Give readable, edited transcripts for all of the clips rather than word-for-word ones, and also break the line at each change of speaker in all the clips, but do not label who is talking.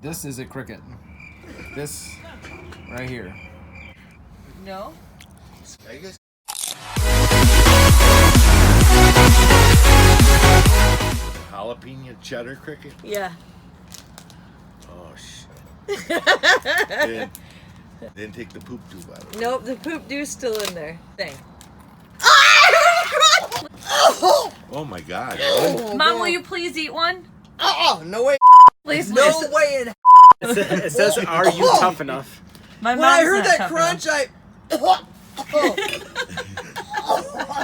This is a cricket. This right here.
No.
I guess. Jalapeno cheddar cricket?
Yeah.
Oh shit. Didn't take the poop tube out of it.
Nope, the poop dew's still in there. Thing.
Oh my god.
Mom, will you please eat one?
No way.
Please,
No
please.
way in
It says, "Are you tough enough?"
My
When I
mom's
heard
not
that
tough
crunch,
enough.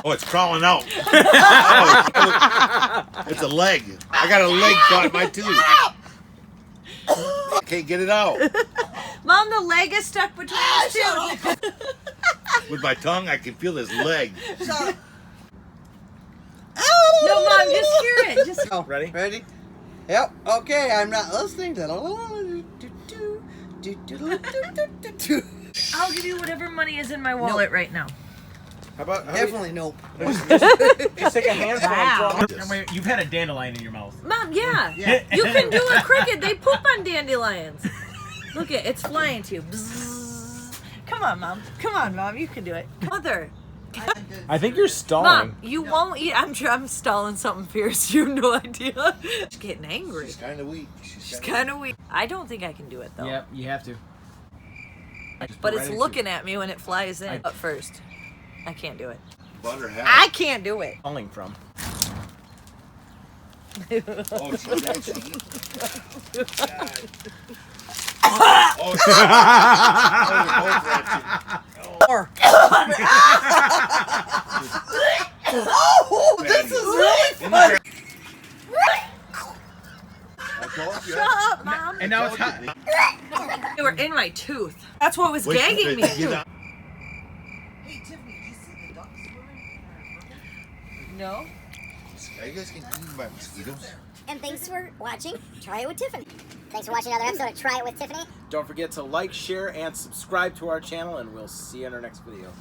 Oh, it's crawling out. It's a leg. I got a leg caught in my tooth. I can't get it out.
Mom, the leg is stuck between us two.
With my tongue, I can feel this leg.
No, Mom, just hear it. Just.
Oh,
Ready?
Ready? Yep. Okay, I'm not listening to
I'll give you whatever money is in my wallet right now.
How about
Definitely nope.
Just take a handful
Wow.
and throw. Wait, you've had a dandelion in your mouth.
Mom, yeah. You can do a cricket. They poop on dandelions. Look it, it's flying to you. Bzzz. Come on, Mom. Come on, Mom. You can do it. Mother.
I think you're stalling.
Mom, you won't eat. I'm stalling something fierce. You have no idea. She's getting angry.
She's kind of weak.
She's kind of weak. I don't think I can do it though.
Yep, you have to.
But it's looking at me when it flies in. But first, I can't do it.
Butter half.
I can't do it.
Falling from.
Oh, she's actually. Oh,
Or. Oh, this is really fun.
Shut up, Mom.
And now it's hot.
They were in my tooth. That's what was gagging me.
Hey, Tiffany, did you see the ducks swimming?
No.
Are you guys getting eaten by mosquitoes?
And thanks for watching Try It with Tiffany. Thanks for watching another episode of Try It with Tiffany.
Don't forget to like, share, and subscribe to our channel, and we'll see you in our next video.